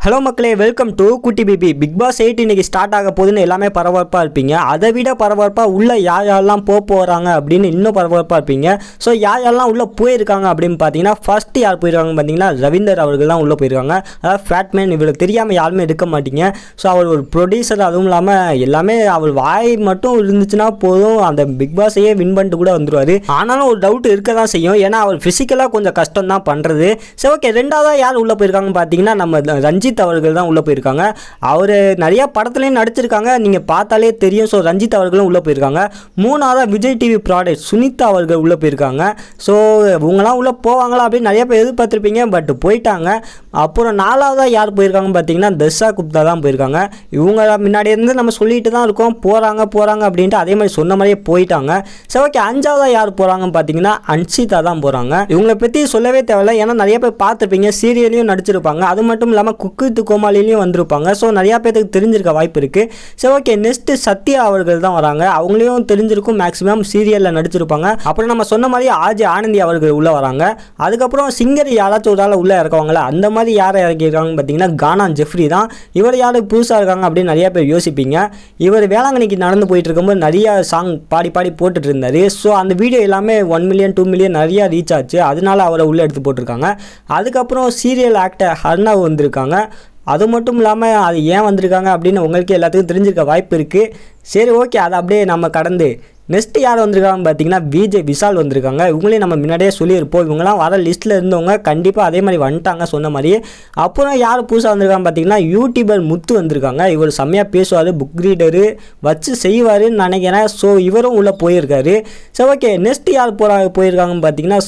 Hello மக்களே, welcome to குட்டி BP. Big pass 8 இன்னைக்கு ஸ்டார்ட் ஆக போகுதுன்னு எல்லாமே பரபரப்பாக இருப்பீங்க. அதை விட பரபரப்பாக உள்ள யாரெல்லாம் போகிறாங்க அப்படின்னு இன்னும் பரபரப்பாக இருப்பீங்க. ஸோ யாரெல்லாம் உள்ளே போயிருக்காங்க அப்படின்னு பார்த்தீங்கன்னா, ஃபர்ஸ்ட் யார் போயிருக்காங்கன்னு பார்த்தீங்கன்னா ரவீந்தர் அவர்கள் தான் உள்ளே போயிருக்காங்க. அதாவது ஃபேட்மேன். இவருக்கு தெரியாமல் யாருமே இருக்க மாட்டீங்க. ஸோ அவர் ஒரு ப்ரொடியூசர், அதுவும் இல்லாமல் எல்லாமே அவர் வாய் மட்டும் இருந்துச்சுன்னா போதும், அந்த பிக் பாஸையே வின் பண்ணிட்டு கூட வந்துடுவார். ஆனாலும் ஒரு டவுட் இருக்க தான் செய்யும், ஏன்னா அவர் ஃபிசிக்கலாக கொஞ்சம் கஷ்டம் தான் பண்ணுறது. சரி, ஓகே. ரெண்டாவதாக யார் உள்ளே போயிருக்காங்கன்னு பார்த்தீங்கன்னா, நம்ம ரஞ்சித் அவர்கள் தான் உள்ள போயிருக்காங்க. அவர் நிறைய படத்துலயும் நடிச்சிருக்காங்க, நீங்க பார்த்தாலே தெரியும். ஸோ ரஞ்சித் அவர்களும் உள்ள போயிருக்காங்க. மூணாவதா விஜய் டிவி ப்ராடக்ட் சுனிதா அவர்கள் உள்ள போயிருக்காங்க. ஸோ இவங்கலாம் உள்ள போவாங்களா அப்படின்னு நிறைய பேர் எதிர்பார்த்துருப்பீங்க, பட் போயிட்டாங்க. அப்புறம் நாலாவதா யார் போயிருக்காங்கன்னு பார்த்தீங்கன்னா தர்ஷா குப்தா தான் போயிருக்காங்க. இவங்க முன்னாடி இருந்து நம்ம சொல்லிட்டு தான் இருக்கோம் போறாங்க அப்படின்ட்டு, அதே மாதிரி சொன்ன மாதிரியே போயிட்டாங்க. சரி, ஓகே. அஞ்சாவதா யார் போறாங்கன்னு பார்த்தீங்கன்னா அன்ஷிதா தான் போறாங்க. இவங்களை பற்றி சொல்லவே தேவையில்லை, ஏன்னா நிறைய பேர் பார்த்துருப்பீங்க, சீரியலையும் நடிச்சிருப்பாங்க. அது மட்டும் இல்லாமல் குக்கு வித் கோமாளிலையும் வந்திருப்பாங்க. ஸோ நிறையா பேருக்கு தெரிஞ்சிருக்க வாய்ப்பு இருக்குது. சரி, ஓகே. நெக்ஸ்ட் சத்யா அவர்கள் தான் வராங்க. அவங்களையும் தெரிஞ்சிருக்கும், மேக்ஸிமம் சீரியலில் நடிச்சிருப்பாங்க. அப்புறம் நம்ம சொன்ன மாதிரி ஆஜி ஆனந்தி அவர்கள் உள்ளே வராங்க. அதுக்கப்புறம் சிங்கர் யாராச்சும் ஒரு ஆள் உள்ளே இறக்குவாங்களா, அந்த மாதிரி யாரை இறக்கியிருக்காங்கன்னு பார்த்தீங்கன்னா கானா ஜெஃப்ரி தான். இவர் யார் புதுசாக இருக்காங்க அப்படின்னு நிறைய பேர் யோசிப்பீங்க. இவர் வேளாங்கண்ணிக்கு நடந்து போயிட்டு இருக்கும்போது நிறைய சாங் பாடி போட்டுட்டு இருந்தார். ஸோ அந்த வீடியோ எல்லாமே 1 மில்லியன் 2 மில்லியன் நிறையா ரீச் ஆச்சு. அதனால அவரை உள்ளே எடுத்து போட்டிருக்காங்க. அதுக்கப்புறம் சீரியல் ஆக்டர் ஹர்னாவ் வந்திருக்காங்க. அது மட்டும் இல்லாமல் அது ஏன் வந்திருக்காங்க அப்படின்னு உங்களுக்கு எல்லாத்துக்கும் தெரிஞ்சிருக்க வாய்ப்பு இருக்குது. சரி, ஓகே. அதை அப்படியே நம்ம கடந்து நெக்ஸ்ட்டு யார் வந்திருக்காங்கன்னு பார்த்தீங்கன்னா விஜய் விஷால் வந்திருக்காங்க. இவங்களையும் நம்ம முன்னாடியே சொல்லியிருப்போம், இவங்களாம் வர லிஸ்ட்டில் இருந்தவங்க, கண்டிப்பாக அதே மாதிரி வந்துட்டாங்க சொன்ன மாதிரியே. அப்புறம் யார் புதுசாக வந்திருக்காங்க பார்த்தீங்கன்னா யூடியூபர் முத்து வந்திருக்காங்க. இவர் செம்மையாக பேசுவார், புக் ரீடரு வச்சு செய்வாருன்னு நினைக்கிறேன். ஸோ இவரும் உள்ளே போயிருக்காரு. சரி, ஓகே. நெக்ஸ்ட் யார் போயிருக்காங்கன்னு பார்த்தீங்கன்னா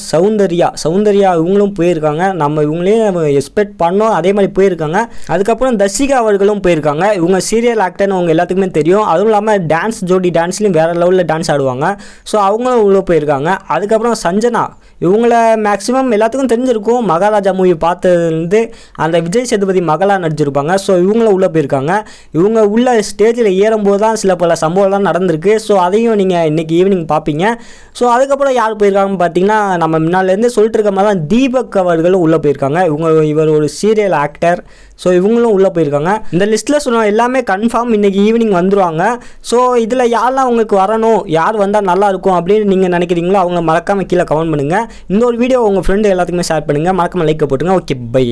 சௌந்தர்யா இவங்களும் போயிருக்காங்க. நம்ம இவங்களையும் எக்ஸ்பெக்ட் பண்ணோம், அதே மாதிரி போயிருக்காங்க. அதுக்கப்புறம் தர்ஷிகா அவர்களும் போயிருக்காங்க. இவங்க சீரியல் ஆக்டர்னு அவங்க எல்லாத்துக்குமே தெரியும். அதுவும் இல்லாமல் டான்ஸ் ஜோடி டான்ஸ்லையும் வேறு லெவலில் டான்ஸ் ஆடுவாங்க. ஸோ அவங்களும் உள்ளே போயிருக்காங்க. அதுக்கப்புறம் சஞ்சனா, இவங்கள மேக்ஸிமம் எல்லாத்துக்கும் தெரிஞ்சிருக்கும், மகாராஜா மூவி பார்த்ததுலேருந்து அந்த விஜய் சேதுபதி மகளாக நடிச்சிருப்பாங்க. ஸோ இவங்களும் உள்ளே போயிருக்காங்க. இவங்க உள்ள ஸ்டேஜில் ஏறும்போது தான் சில பல சம்பவம்லாம் நடந்திருக்கு. ஸோ அதையும் நீங்கள் இன்றைக்கி ஈவினிங் பார்ப்பீங்க. ஸோ அதுக்கப்புறம் யார் போயிருக்காங்கன்னு பார்த்தீங்கன்னா, நம்ம முன்னாலேருந்து சொல்லிட்டு இருக்க மாதிரி தான் தீபக் அவர்களும் உள்ளே போயிருக்காங்க. இவர் ஒரு சீரியல் ஆக்டர். ஸோ இவங்களும் உள்ளே போயிருக்காங்க. இந்த லிஸ்ட்டில் சொன்ன எல்லாமே கன்ஃபார்ம் இன்றைக்கி ஈவினிங் வந்துடுவாங்க. ஸோ இதில் யாரெல்லாம் உங்களுக்கு வரணும், யார் வந்தால் நல்லாயிருக்கும் அப்படின்னு நீங்கள் நினைக்கிறீங்களோ அவங்க மறக்காமல் கீழே கமெண்ட் பண்ணுங்கள். இந்த ஒரு வீடியோ உங்கள் ஃப்ரெண்டு எல்லாத்துக்குமே ஷேர் பண்ணுங்கள். மறக்காமல் லைக் போட்டுருங்க. Okay, by.